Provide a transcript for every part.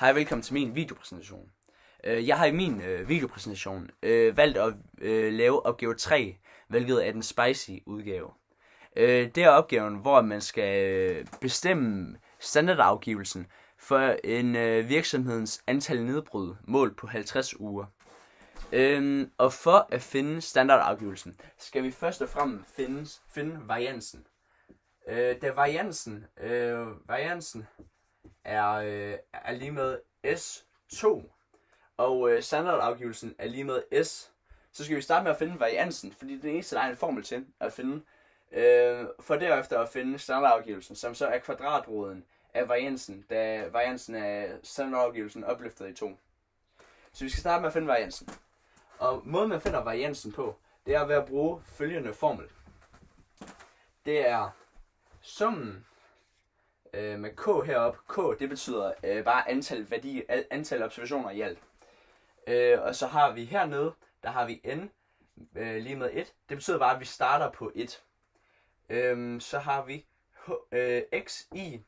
Hej, velkommen til min videopræsentation. Jeg har i min videopræsentation valgt at lave opgave 3, hvilket er den spicy udgave. Det er opgaven, hvor man skal bestemme standardafgivelsen for en virksomhedens antal nedbrud målt på 50 uger. Og for at finde standardafgivelsen, skal vi først og fremmest finde variansen. Da variansen er lige med S2, og standardafgivelsen er lige med S, så skal vi starte med at finde variansen, fordi det er den eneste, der er en formel til at finde, for derefter at finde standardafgivelsen, som så er kvadratroden af variansen, da variansen er standardafgivelsen opløftet i 2. Så vi skal starte med at finde variansen. Og måden man finder variansen på, det er ved at bruge følgende formel. Det er summen med k heroppe. K, det betyder bare antal observationer i alt. Og så har vi hernede, der har vi n lige med 1. Det betyder bare, at vi starter på 1. Så har vi xi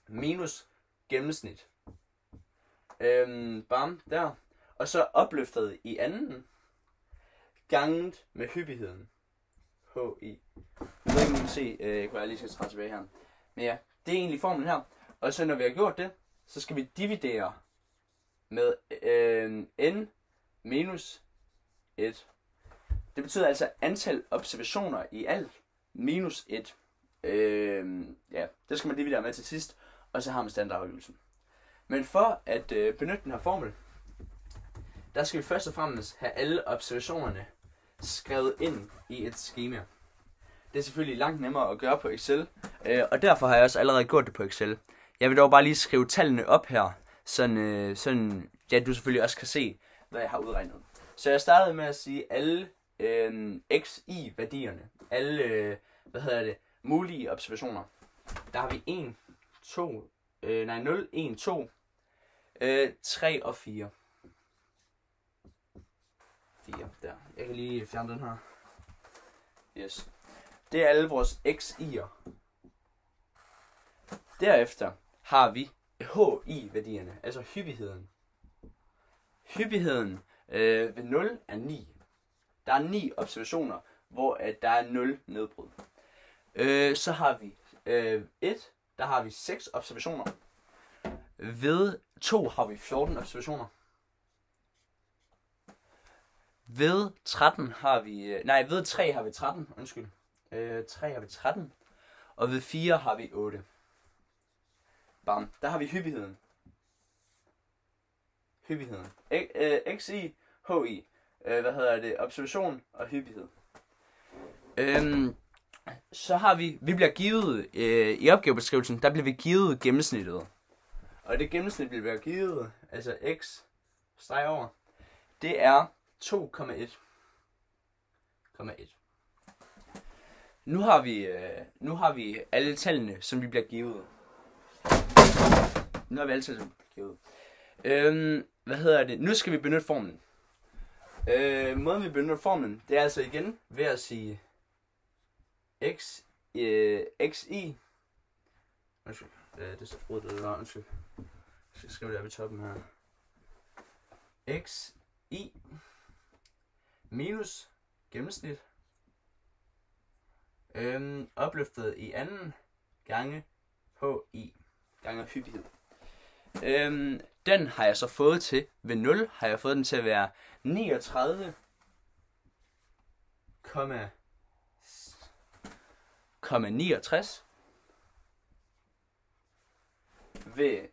minus gennemsnit. Bam, der. Og så opløftet i anden ganget med hyppigheden. Hi. Nu kan man se, jeg lige skal træde tilbage her. Men ja, det er egentlig formlen her. Og så når vi har gjort det, så skal vi dividere med n minus 1. Det betyder altså antal observationer i alt minus 1. Ja, det skal man dividere med til sidst, og så har man standardafgivelsen. Men for at benytte den her formel, der skal vi først og fremmest have alle observationerne skrevet ind i et skema. Det er selvfølgelig langt nemmere at gøre på Excel, og derfor har jeg også allerede gjort det på Excel. Jeg vil dog bare lige skrive tallene op her, sådan ja, du selvfølgelig også kan se, hvad jeg har udregnet. Så jeg startede med at sige alle xi-værdierne, alle mulige observationer. Der har vi 1, 2, 0, 1, 2, 3 og 4. 4 der. Jeg kan lige fjerne den her. Yes. Det er alle vores xi'er. Derefter har vi hi-værdierne, altså hyppigheden. Hyppigheden ved 0 er 9. Der er 9 observationer, hvor der er 0 nedbrud. Så har vi 1, der har vi 6 observationer. Ved 2 har vi 14 observationer. Ved 13 har vi, ved 3 har vi 13, undskyld. 3 har vi 13, og ved 4 har vi 8. Bam, der har vi hyppigheden. Xi, hi, observation og hyppighed. Så har vi bliver givet, i opgavebeskrivelsen, der bliver vi givet gennemsnittet. Og det gennemsnit, vi bliver givet, altså x, streg over, det er 2,1. Nu har vi alle tallene, som vi bliver givet. Nu skal vi benytte formlen. Måden vi benytter formlen, det er altså igen ved at sige xi. Undskyld, det står brudt det der, undskyld. Jeg skal skrive det her ved toppen her. Xi minus gennemsnit. Opløftet i anden gange hi gange hyppighed. Den har jeg så fået til, ved 0 har jeg fået den til at være 39,69. Ved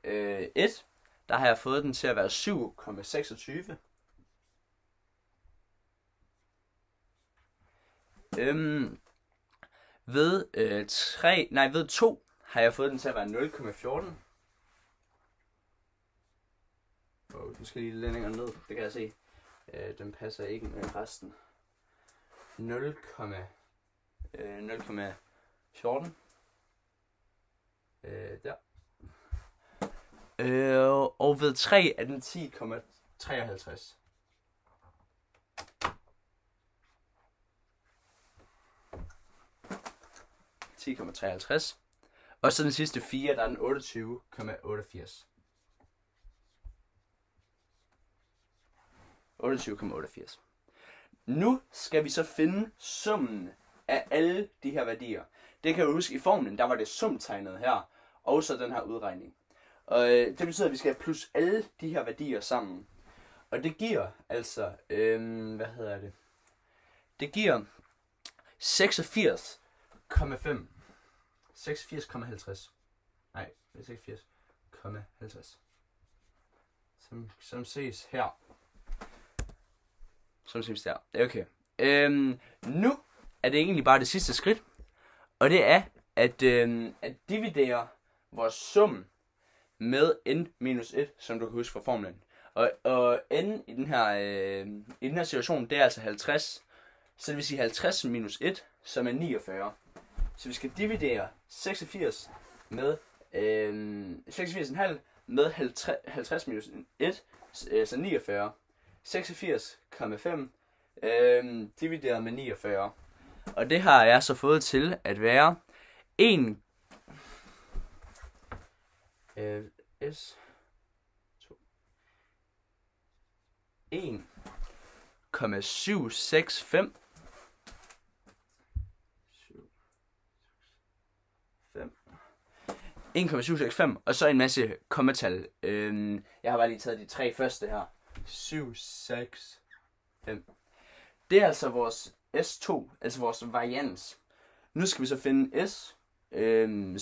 1, der har jeg fået den til at være 7,26. Ved 2 har jeg fået den til at være 0,14. Nu skal lige lidt længere ned, det kan jeg se. Den passer ikke med resten. 0,14. Der. Og ved 3 er den 10,53. Og så den sidste 4, der er den 28,88. 28,88. Nu skal vi så finde summen af alle de her værdier. Det kan jeg huske, i formlen, der var det sumtegnet her, og så den her udregning. Og det betyder, at vi skal have plus alle de her værdier sammen. Og det giver altså, Det giver 86,5. 86,50. Nej, det er 86,50. Som ses her. Som ses der. Okay. Nu er det egentlig bare det sidste skridt. Og det er at dividere vores sum med n minus 1, som du kan huske fra formlen. Og n i den her situation, det er altså 50. Så det vil sige 50 minus 1, som er 49. Så vi skal dividere 86 med 86,5 med 50 minus 1, så 49. 86,5 divideret med 49. Og det har jeg så fået til at være 1 1,765 1,765 og så en masse kommatal. Jeg har bare lige taget de 3 første her. 7, 6, 5. Det er altså vores S2, altså vores varians. Nu skal vi så finde S,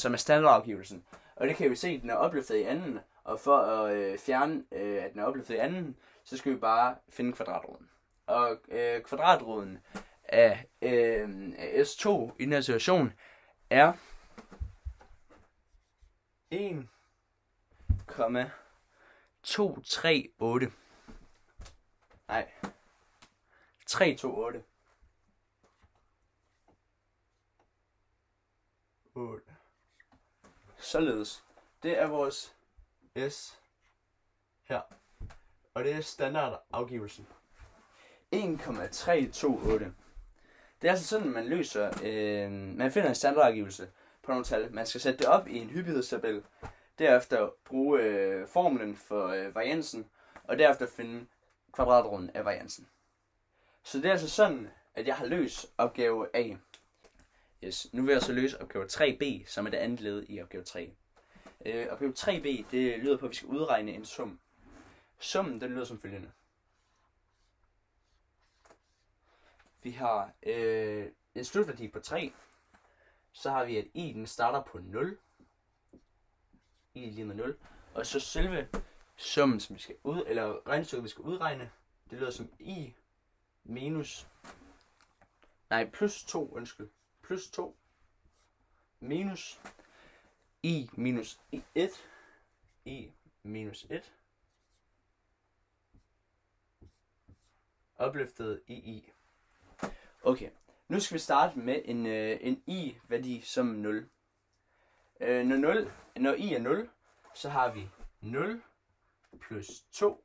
som er standardafgivelsen. Og det kan vi se, at den er opløftet i anden. Og for at fjerne, at den er opløftet i anden, så skal vi bare finde kvadratroden. Og kvadratroden af S2 i den her situation er 1,238. Nej. 328. 8. Således. Det er vores S her. Og det er standardafgivelsen. 1,328. Det er altså sådan, man løser, man finder en standardafgivelse på nogle tal. Man skal sætte det op i en hyppighedstabel. Derefter bruge formlen for variansen. Og derefter finde kvadratroden af variansen. Så det er altså sådan, at jeg har løst opgave A. Yes. Nu vil jeg så løse opgave 3b, som er det andet led i opgave 3. Opgave 3b, det lyder på, at vi skal udregne en sum. Summen, den lyder som følgende. Vi har en slutværdi på 3. Så har vi, at i den starter på 0. I lige med 0. Og så selve summen, som vi skal regnestykket, vi skal udregne, det lyder som i minus, plus 2, undskyld. Plus 2 minus i minus 1. I minus 1. Opløftet i. Okay, nu skal vi starte med en i-værdi som 0. Når i er 0, så har vi 0 plus 2.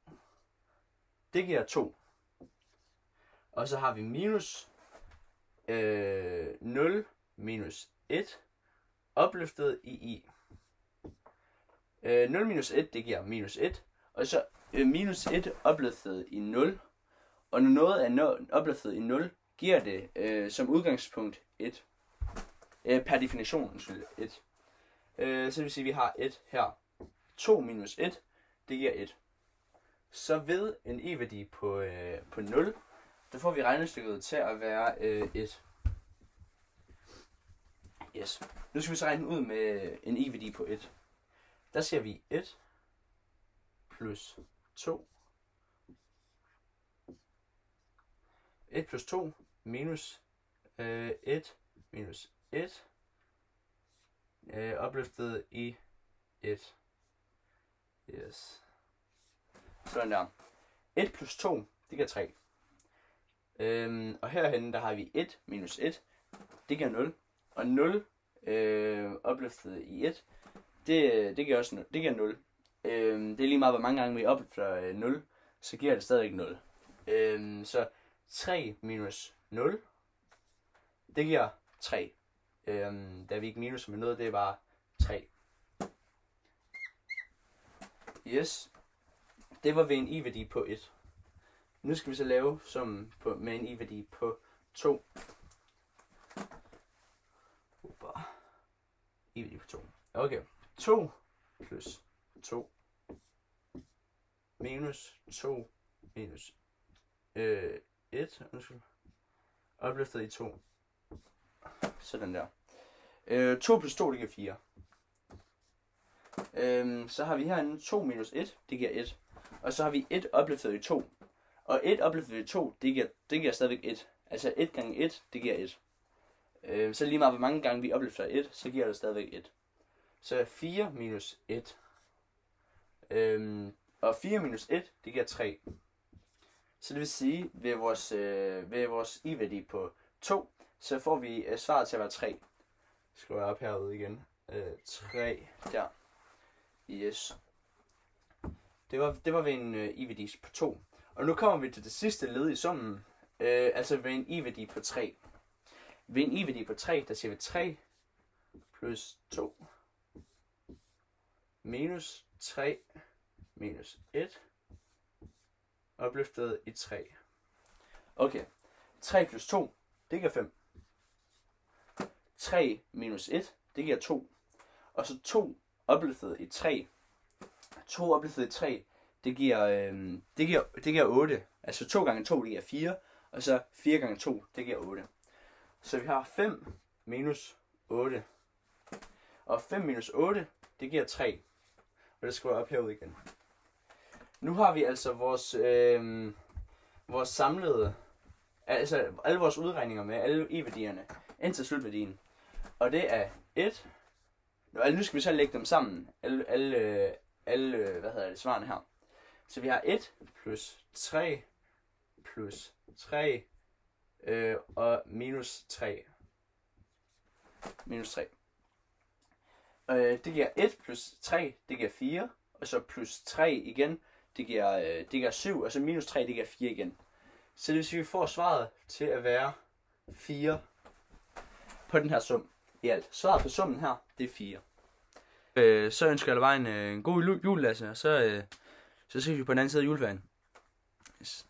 Det giver 2. Og så har vi minus 0 minus 1 opløftet i. 0 minus 1, det giver minus 1. Og så minus 1 opløftet i 0. Og når noget er opløftet i 0, giver det som udgangspunkt 1. Per definition, 1. Så det vil sige, at vi har 1 her. 2 minus 1, det giver 1. Så ved en i-værdi på 0, der får vi regnestykket til at være 1. Yes. Nu skal vi så regne ud med en i-værdi på 1. Der ser vi 1 plus 2. 1 plus 2 minus 1 minus 1. Opløftet i 1. Yes. Sådan der. 1 plus 2, det giver 3. Og herhenne, der har vi 1 minus 1. Det giver 0. Og 0 opløftet i 1. Det giver også 0. Det giver 0. Det er lige meget, hvor mange gange vi opløfter 0. Så giver det stadigvæk 0. Så 3 minus 0. Det giver 3. Da vi ikke minus med noget, det er bare 3. Yes. Det var ved en i-værdi på 1. Nu skal vi så lave summen med en i-værdi på 2. I-værdi på 2. Okay. 2 plus 2 minus 2 minus 1. Opløftet i 2. Sådan der. 2 plus 2, det giver 4. Så har vi herinde 2 minus 1, det giver 1. Og så har vi 1 opløftet i 2. Og 1 opløftet i 2, det giver stadigvæk 1. Altså 1 gange 1, det giver 1. Så lige meget hvor mange gange vi opløfter 1, så giver det stadigvæk 1. Så 4 minus 1. Og 4 minus 1, det giver 3. Så det vil sige, ved vores i-værdi på 2, så får vi svaret til at være 3. Skriver jeg op herude igen. 3 der. Yes. Det var ved en i-værdi på 2. Og nu kommer vi til det sidste led i summen. Altså ved en i-værdi på 3. Ved en i-værdi på 3, der siger vi 3 plus 2 minus 3 minus 1 opløftet i 3. Okay. 3 plus 2, det giver 5. 3 minus 1, det giver 2. Og så 2 opløftet i 3. 2 opløftet i 3, det giver 8. Altså 2 gange 2, det giver 4. Og så 4 gange 2, det giver 8. Så vi har 5 minus 8. Og 5 minus 8, det giver 3. Og det skriver jeg op herude igen. Nu har vi altså vores samlede, altså alle vores udregninger med alle i-værdierne indtil slutværdien. Og det er 1. Nu skal vi så lægge dem sammen. Alle svarene her. Så vi har 1 plus 3 plus 3 og minus 3. Minus 3. Det giver 1 plus 3, det giver 4. Og så plus 3 igen, det giver 7. Og så minus 3, det giver 4 igen. Så det vil sige, at vi får svaret til at være 4 på den her sum i alt. Svaret på summen her, det er 4. Så ønsker jeg dig bare en god jul, Lasse. Og så ses vi på den anden side af juleferien. Yes.